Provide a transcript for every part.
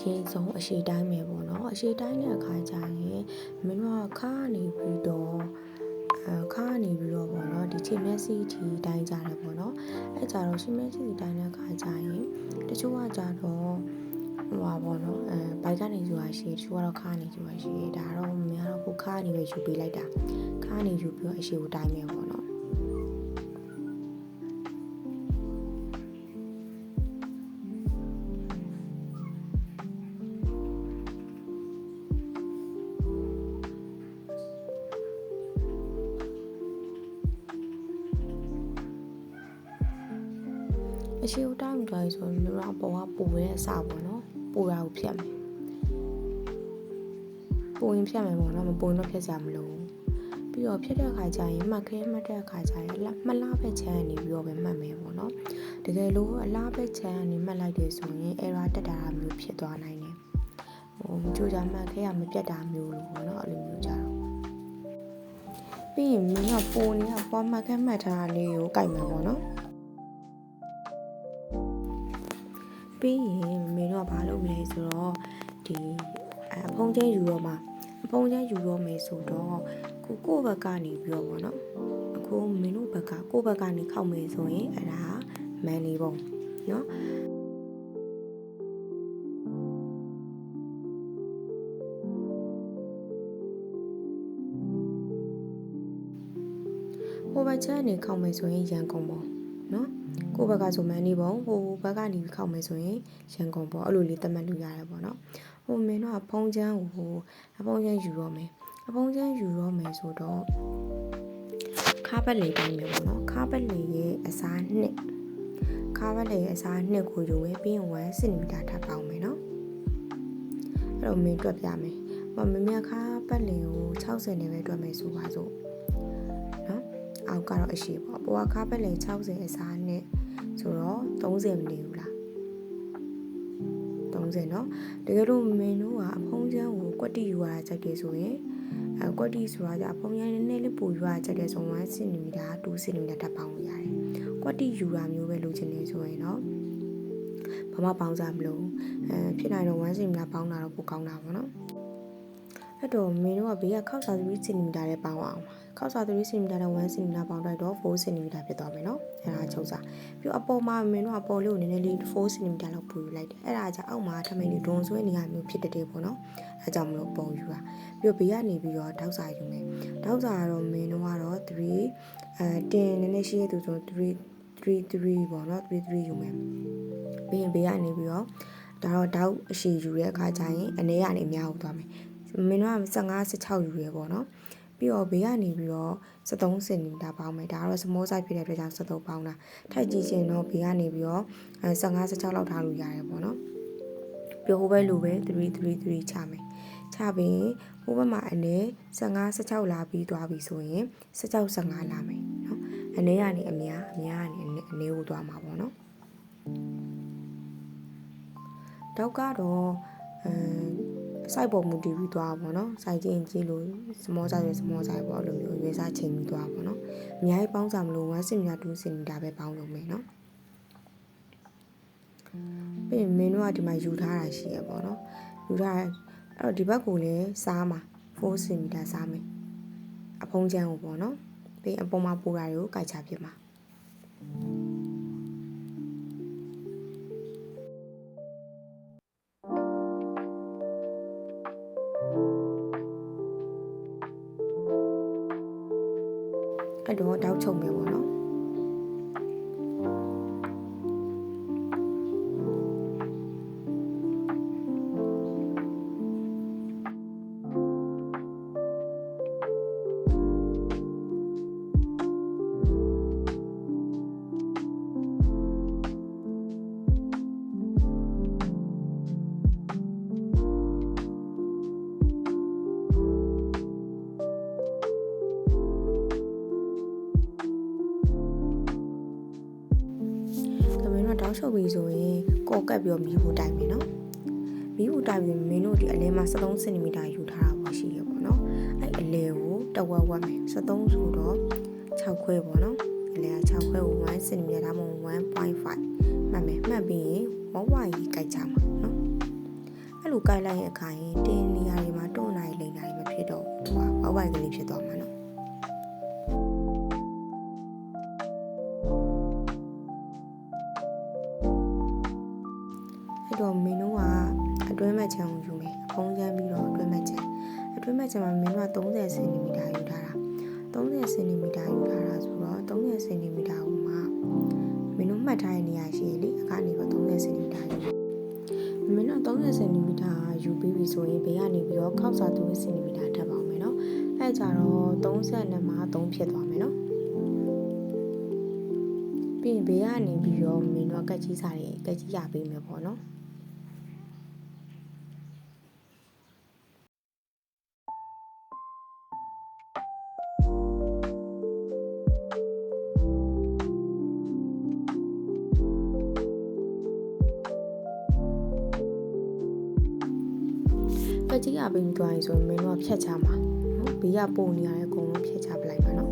ရင်ဆုံးအရှိတိုင်းပဲပေါ့နော်အရှိတိုင်းတဲ့အခါကျရင်မင်းတို့ကခါနေပြီးတော့ပေါ့နော်ဒီချိန်မျက်စိထီတိုင်းကြတယ်ပေါ့နော်အဲ့ကြတော့ရှင်မျက်စိတိုင်းတဲ့အခါကျရင်တချို့ကကြတော့ဟိုပါပေါ့နော်ဘိုက်ကနေယူရရှိတချို့ကတော့ခါနေယူရရှိဒါတော့မင်းကတော့ကိုခါနေပဲယူပေးလိုက်တာခါနေယူပြီးတော့အရှိကိုတိုင်းပဲပေါ့နော်အရှိကိုတိုင်းသွားပြီဆိုရင်မျိုးတော့ပေါ်ကပူတဲ့အစာပေါ့နော်ပူတာကိုဖြတ်မယ်ပူရင်ဖြတ်မယ်ပေါ့နော်မပူရင်တော့ဖြတ်စရာမလိုဘူးပြီးတော့ဖြတ်တဲ့အခါကျရင်မှတ်တဲ့အခါကျရင်မလားပဲချမ်းနေပြီးတော့ပဲမှတ်မယ်ပေါ့နော်တကယ်လို့အလားပဲချမ်းနေမှတ်လိုက်တယ်ဆိုရင် error တက်တာမျိုးဖြစ်သွားနိုင်တယ်ကြိုးကြမှတ်ခဲရမပြတ်တာမျိုးလို့ပေါ့နော်အဲ့လိုမျိုးကြတော့ပြီးရင်မင်းကပုံနေကပေါ်မှတ်ထားတာလေးကိုကြိုက်မယ်ပေါ့နော်ပြီးရင်မင်းတို့ကဘာလုပ်မလဲဆိုတော့ဒီအဖုံးချင်းယူတော့မယ်ဆိုတော့ကိုယ့်ဘက်ကနေပြီးတော့ပေါ့နော်အခုမင်းတို့ဘက်ကကိုယ့်ဘက်ကနေခောက်မယ်ဆိုရင်အဲ့ဒါမန်နေပုံနော်ဟိုဘက်ချမ်းနေခောက်မယ်ဆိုရင်ရန်ကုန်ပုံနော်ကိုယ့်ဘက်ကဆိုမန်နေပုံဟိုဘက်ကနေခောက်မယ်ဆိုရင်ရန်ကုန်ပုံအဲ့လိုလေးသတ်မှတ်လို့ရတယ်ပေါ့နော်ဟိုမင်းတို့ကဖုံးချမ်းကိုအဖုံးချမ်းယူတော့မယ်ဆိုတော့ခါပတ်လေတိုင်းမယ်ပေါ့နော်ခါပတ်လေရဲ့အစားနှစ်ကိုယူဝဲပြီးရင်1 cm ထပ်ပေါင်းမယ်နော်အဲ့တော့မင်းတွက်ပြမယ်မမခါပတ်လေကို60နဲ့ပဲတွက်မယ်ဆိုပါစို့နော်အောက်ကတော့အရှိပေါ့ပေါ်ကခါပတ်လေ60အစားနှစ်ဆိုတော့30မနေဘူးလား30နော်တကယ်လို့မင်းတို့ကအဖုံးချမ်းကိုကွက်တီယူရတာကြိုက်တယ်ဆိုရင်ကွက်တီဆိုတာကြအဖုံးချမ်းနည်းနည်းလေးပိုယူရတာကြိုက်တယ်ဆို1 cm 2 cm ထပ်ပေါင်းလို့ရတယ်ကွက်တီယူတာမျိုးပဲလိုချင်နေဆိုရင်တော့ဘာမှပေါင်းစားမလို့ဖြစ်နိုင်တော့1 cm ပေါင်းတာတော့ပိုကောင်းတာပေါ့နော်အဲ့တော့မင်းတို့ကဘေးကခောက်စာ3 cm နဲ့ပေါင်းအောင်ခောက်စာ3 cm နဲ့1 cm ပေါင်းလိုက်တော့4 cm ဖြစ်သွားမယ်နော်အဲ့ဒါချုပ်စာပြီးအပေါ်မှာမင်းတို့အပေါ်လေးကိုနည်းနည်းလေး4 cm လောက်ပူယူလိုက်တယ်အဲ့ဒါကြောင့်အောက်မှာထမိန်လေးဒွန်ဆွဲနေရမျိုးဖြစ်တဲ့ပေါ့နော်အဲ့ကြောင့်မလို့ပုံယူတာပြီးဘေးကနေပြီးတော့ထောက်စာယူမယ်ထောက်စာကတော့မင်းတို့ကတော့3တင်နည်းနည်းရှိရသူဆို3ပေါ့နော်3ယူမယ်ပြီးရင်ဘေးကနေပြီးတော့ဒါတော့တောက်အရှိယူတဲ့အခါကျရင်အနေကနေအများဟုတ်သွားမယ်မင်းတို့က15 16ယူရဲပေါ့နော်ပြီးတော့ဘေးကနေပြီးတော့73 cm ပေါင်းမယ်ဒါကတော့ small size ဖြစ်တဲ့အတွက်ကြောင့်73ပေါင်းတာထိုက်ကြည့်ချင်တော့ဘေးကနေပြီးတော့15 16လောက်ထားလို့ရတယ်ပေါ့နော်ပြီးဟိုဘက်လိုပဲ3ချမယ်ချပြီးဟိုဘက်မှာအနေ15 16လာပြီးသွားပြီဆိုရင်16 15လာမယ်နော်အနေကနေအများကနေအနေကိုသွားမှာပေါ့နော်တောက်ကတော့စိုက်ပေါ်မူတည်ပြီးသွားပါဘောနော်စိုက်ချင်းကြည့်လို့ small size ပေါ့လို့မျိုးရွေးစားချိန်ပြီးသွားပါဘောနော်အများကြီးပေါင်းစားမလို့1 cm 2 cm ပဲပေါင်းလို့မယ်နော်ပြီးရင်မင်းတို့ကဒီမှာယူထားတာရှိရပေါ့နော်ယူထားအဲ့တော့ဒီဘက်ကိုလည်းစားမှာ4 cm စားမယ်အဖုံးချမ်းကိုပေါ့နော်ပြီးအပေါ်မှာပူတာတွေကိုကြိုက်ချဖြစ်မှာအဲ့တော့တောက်ချုပ်မယ်ပေါ့နော်တောက်ချုပ်ပြီဆိုရင်ကော်ကပ်ပြီးတော့မီးဖို့တိုင်မယ်နော်မီးဖို့တိုင်ပြီးမင်းတို့ဒီအလဲမှာ73 cm ယူထားတာပေါ့ရှိရပေါ့နော်အဲ့အလဲကိုတဝက်ဝက်မယ်73ဆိုတော့6ခွဲပေါ့နော်အလဲက6ခွဲကို1 cm ဒါမှမဟုတ် 1.5 မှတ်မယ်မှတ်ပြီးရင်ဝဝကြီးကြိုက်ကြမှာနော် အဲ့လိုကိုက်လိုက်ရဲ့အခါရင်တင်းနေရာတွေမှာတွန်းနိုင်လိမ့်နိုင်မဖြစ်တော့ဘူးသူကဘောက်ပိုက်ကလေးဖြစ်သွားမှာနော်အဲ့တော့မင်းတို့ကအတွင်းမဲ့ချံကိုယူမယ်အဖုံးချမ်းပြီးတော့အတွင်းမဲ့ချံမှာမင်းတို့က30 cm ယူထားတာ30 cm ယူထားတာဆိုတော့30 cm ကိုမှမင်းတို့မှတ်ထားတဲ့နေရာရှိလေအခါနေတော့30 cm ယူမင်းတို့30 cm ယူပြီးပြီဆိုရင်ဘေးကနေပြီးတော့ခောက်စာ3 cm ထပ်ပါအောင်မယ်နော်အဲ့ကြတော့32မှာ3ဖြစ်သွားမယ်နော်ပြီးရင်ဘေးကနေပြီးတော့မင်းတို့ကကက်ကြီးစာတွေကက်ကြီးရပေးမယ်ပေါ့နော်ကက်ကြီးရပေးပြီးသွားရင်ဆိုရင်မင်းတို့ကဖြတ်ချမှာနော်ဘေးကပုံနေရတဲ့အကုန်လုံးဖြတ်ချပလိုက်ပါနော်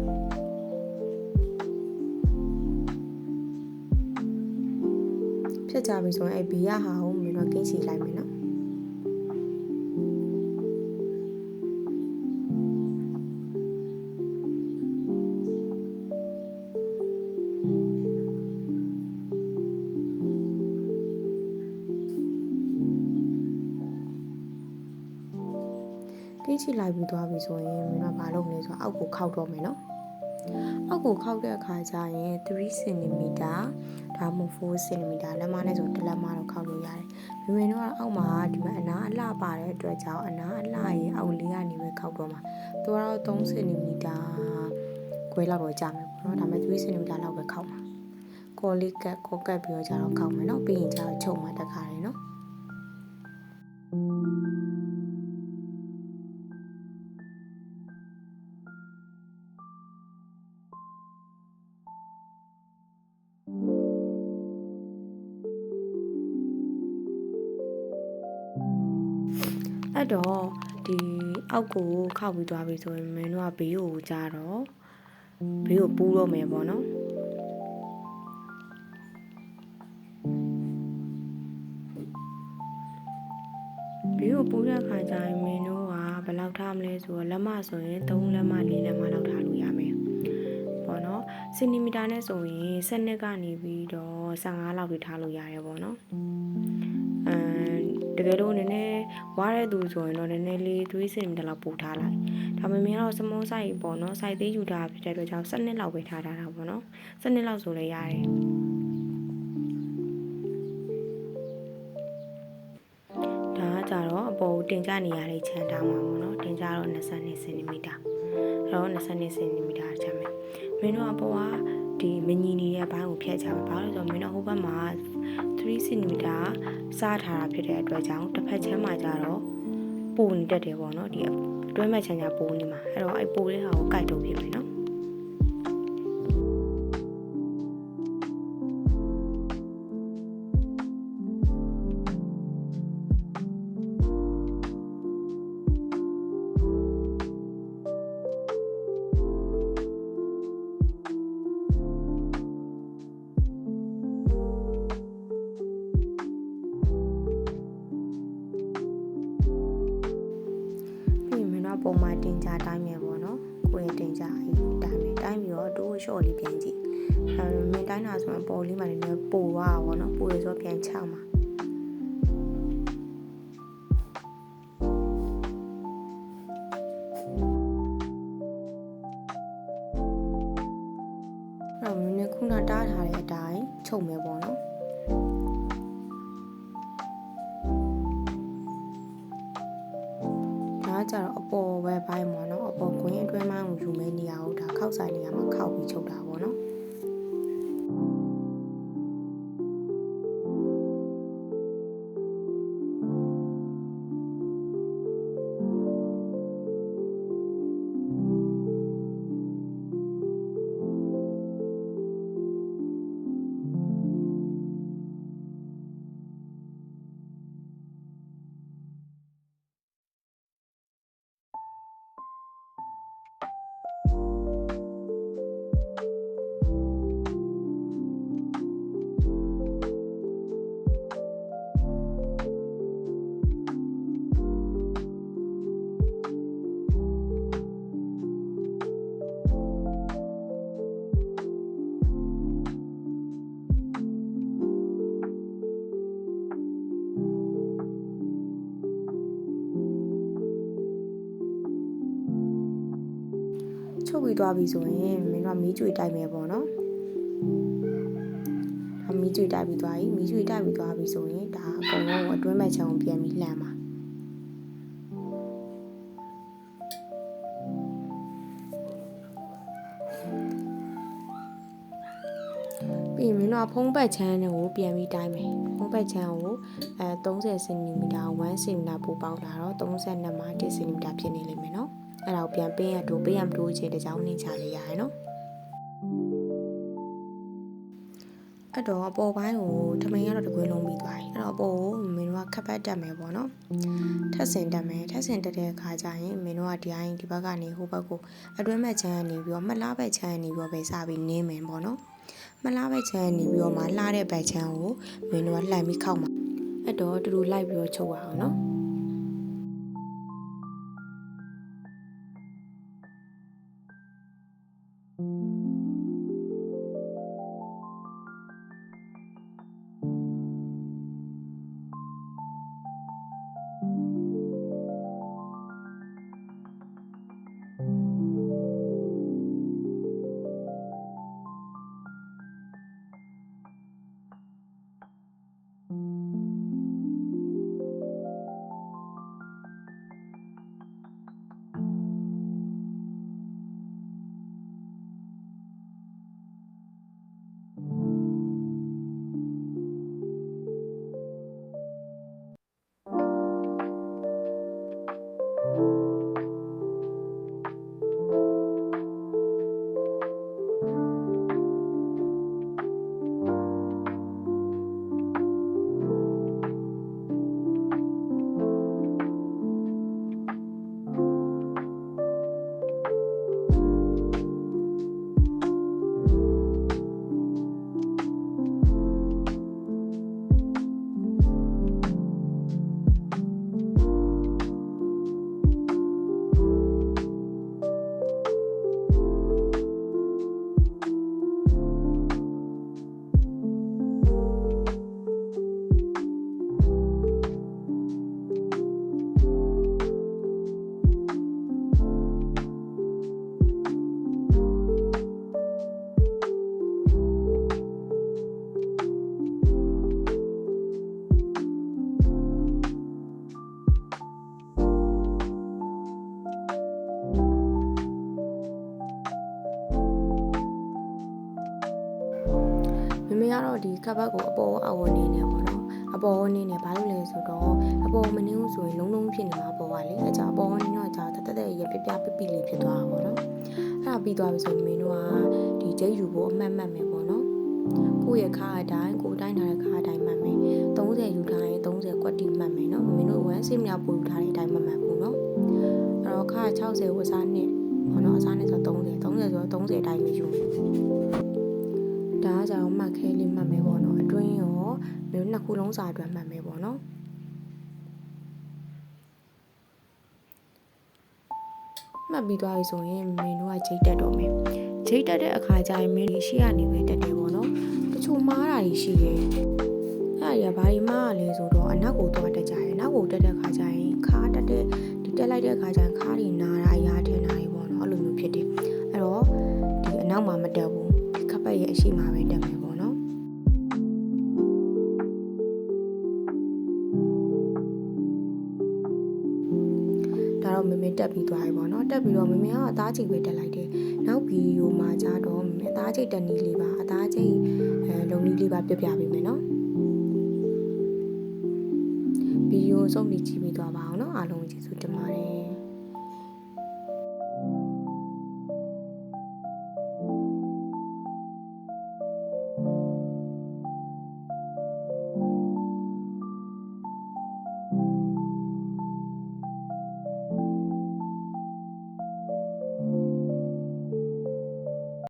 ဖြတ်ချပြီဆိုရင်အဲ့ဘေးကဟာကိုမင်းတို့ကင်းချီလိုက်မယ်နော်ကင်းချီလိုက်ပြီးသွားပြီဆိုရင်မင်းတို့ကဘာလုပ်မလဲဆိုတော့အောက်ကိုခောက်တော့မယ်နော်အောက်ကိုခောက်တဲ့အခါကျရင်3 cm ဒါမှမဟုတ်4 cm လက်မနဲ့ဆိုတစ်လက်မတော့ခောက်လို့ရတယ်။မင်းတို့ကအောက်မှာဒီမှာအနာအလှပါတဲ့အတွက်ကြောင့်အနာအလှရေအောက်လေးကနေပဲခောက်တော့မှာ။သူကတော့3 cm ခွဲလောက်တော့ကြာမယ်ပေါ့နော်။ဒါပေမဲ့3 cm လောက်ပဲခောက်မှာ။ကော်လေးကတ်ပြီးတော့ကြာတော့ခောက်မယ်နော်။ပြီးရင်ကြာတော့ချုပ်မှာတက်ခါတယ်နော်။အဲ့တော့ဒီအောက်ကိုခောက်ပြီးသွားပြီဆိုရင်မင်းတို့ကဘေးကိုကြာတော့ဘေးကိုပူးတော့မယ်ပေါ့နော်ဘေးကိုပူးတဲ့အခါကျရင်မင်းတို့ကဘယ်လောက်ထားမလဲဆိုတော့လက်မဆိုရင်3လက်မ4လက်မလောက်ထားလို့ရမယ်ပေါ့နော်စင်တီမီတာနဲ့ဆိုရင်7ကနေပြီးတော့15လောက်ထိထားလို့ရတယ်ပေါ့နော်တကယ်လို့နည်းနည်းဝါးတဲ့သူဆိုရင်တော့နည်းနည်းလေး3 cm လောက်ပို့ထားလိုက်ဒါပေမဲ့တော့စမုံးဆိုင်ပေါ့နော်စိုက်သေးယူတာဖြစ်တဲ့အတွက်ကြောင့်7လောက်ပဲထားတာပေါ့နော်7လောက်ဆိုလည်းရတယ်ဒါကကြတော့အပေါ်တင်ကြနေရတဲ့ခြံတောင်းမှာပေါ့နော်တင်ကြတော့22 cm အဲ့တော့22 cm ချမ်းမယ်မင်းတို့အပေါ်ကဒီမညီနေတဲ့ဘိုင်းကိုဖြတ်ချမှာဘာလို့လဲဆိုတော့မင်းတို့ဟိုဘက်မှာ3 cm စားထားတာဖြစ်တဲ့အတွက်ကြောင့်တစ်ဖက်ချမ်းမှာကြတော့ပိုနေတတ်တယ်ပေါ့နော်ဒီအတွင်းမဲ့ချမ်းညာပိုနေမှာအဲ့တော့အဲ့ပိုတဲ့ဟာကိုကိုက်ထုတ်ပြမယ်နော်ပုံမှန်တင်ကြတိုင်းမယ်ပေါ့နော်ကိုယ်တင်ကြတိုင်းမယ်တိုင်းပြီးတော့တိုးရှော့လေးပြန်ကြည့်မင်းတိုင်းတာဆိုရင်ပေါ်လေးမှလည်းပိုသွားပါပေါ့နော်ပိုရဆိုပြန်ချမှာအဲ့တော့မင်းခုနတားထားတဲ့အတိုင်းချုပ်မယ်ပေါ့နော်ကြတော့အပေါ်ပဲဘိုင်းပေါ့နော်အပေါ်ခွင်းအတွင်းမှန်းကိုယူမဲနေရအောင်ဒါခောက်ဆိုင်နေရမှာခောက်ပြီးချုပ်တာပေါ့နော် ချုပ်ပြီးသွားပြီဆိုရင်မင်းတို့ကမီးကြွေတိုက်မယ်ပေါ့နော်မီးကြွေတိုက်ပြီးသွားပြီမီးကြွေတိုက်ပြီးသွားပြီဆိုရင်ဒါအကုန်လုံးကိုအတွင်းဘက်ချမ်းကိုပြန်ပြီးလှမ်းပါပြီးမင်းတို့ကဖုံးဘက်ချမ်းကိုပြန်ပြီးတိုင်းမယ်ဖုံးဘက်ချမ်းကို30 cm 1 cm ပိုပေါက်တာတော့32မှာ1 cm ဖြစ်နေလိမ့်မယ်နော်အဲ့ဒါကိုပြန်ပေးရတို့ပေးရမတို့ချင်းတကြောင်နှင်းချလေးရရနော်အဲ့တော့အပေါ်ပိုင်းကိုထမိန်ကတော့တကွင်းလုံးပြီးသွားပြီအဲ့တော့အပေါ်ကိုမင်းတို့ကခက်ပတ်တက်မယ်ပေါ့နော်ထပ်ဆင်တက်မယ်ထပ်ဆင်တက်တဲ့အခါကျရင်မင်းတို့ကဒီဘက်ကနေဟိုဘက်ကိုအတွင်းဘက်ချမ်းကနေပြီးတော့မလားဘက်ချမ်းကနေပြီးတော့ပဲစပြီးနင်းမယ်ပေါ့နော်မလားဘက်ချမ်းကနေပြီးတော့မှလှတဲ့ဘက်ချမ်းကိုမင်းတို့ကလှန်ပြီးခောက်မှာအဲ့တော့တူတူလိုက်ပြီးတော့ချုပ်ရအောင်နော်မမေကတော့ဒီကပ်ဘက်ကိုအပေါ်အဝနေနေပေါ့နော်အပေါ်နေနေဘာလို့လဲဆိုတော့အပေါ်မနေဘူးဆိုရင်လုံးလုံးဖြစ်နေမှာပေါ်ပါလေအကြအပေါ်နေတော့ကြာတက်ရပြပြပပလေးဖြစ်သွားတာပေါ့နော်အဲ့ဒါပြီးသွားပြီဆိုရင်မင်းတို့ကဒီကျိတ်ယူဖို့အမှတ်မှတ်မယ်ပေါ့နော်ကိုယ့်ရဲ့ခါအတိုင်းကိုတိုင်းထားတဲ့ခါအတိုင်းမှတ်မယ်30ယူထားရင်30ကွက်တီမှတ်မယ်နော်မင်းတို့1 cm ပို့ယူထားတဲ့အတိုင်းမှတ်ဘူးနော်အဲ့တော့ခါ60ဝစားနဲ့ပေါ့နော်အစားနဲ့ဆို30ဆိုတော့30အတိုင်းပဲယူဒါကကြောင့်မှတ်ခဲလေးမှတ်မယ်ပေါ့နော်အတွင်းရောမျိုးနှစ်ခုလုံးစာအတွက်မှတ်မယ်ပေါ့နော်မှတ်ပြီးသွားပြီဆိုရင်မင်းတို့ကဂျိတ်တက်တော့မယ်ဂျိတ်တက်တဲ့အခါကျရင်မင်းတို့ရှေ့ကနေပဲတက်တယ်ပေါ့နော်တချို့မားတာတွေရှိတယ်အဲ့ဒါဘာဒီမားလဲဆိုတော့အနောက်ကိုသွားတက်ကြတယ်နောက်ကိုတက်တဲ့အခါကျရင်ခါတက်တဲ့ဒီတက်လိုက်တဲ့အခါကျရင်ခါတွေနာတာအရာထင်တာတွေပေါ့နော်အဲ့လိုမျိုးဖြစ်တယ်အဲ့တော့ဒီအနောက်မှာမတက်ဘူးဒီခပ်ပတ်ရဲ့အရှိမှာပဲတက်မယ်ပေါ့နော်ဒါတော့မမေတက်ပြီးသွားပြီပေါ့နော်တက်ပြီးတော့မမေကအသားချိတ်ပဲတက်လိုက်တယ်နောက်ဗီဒီယိုမှာကြာတော့မမေအသားချိတ်တက်နီးလေးပါအသားချိတ်လုံနီးလေးပါပြပြပေးမယ်နော်ဗီဒီယိုဆုံးပြီးကြည့်ပြီးသွားပါအောင်နော်အားလုံးကျေးဇူးတင်ပါတယ်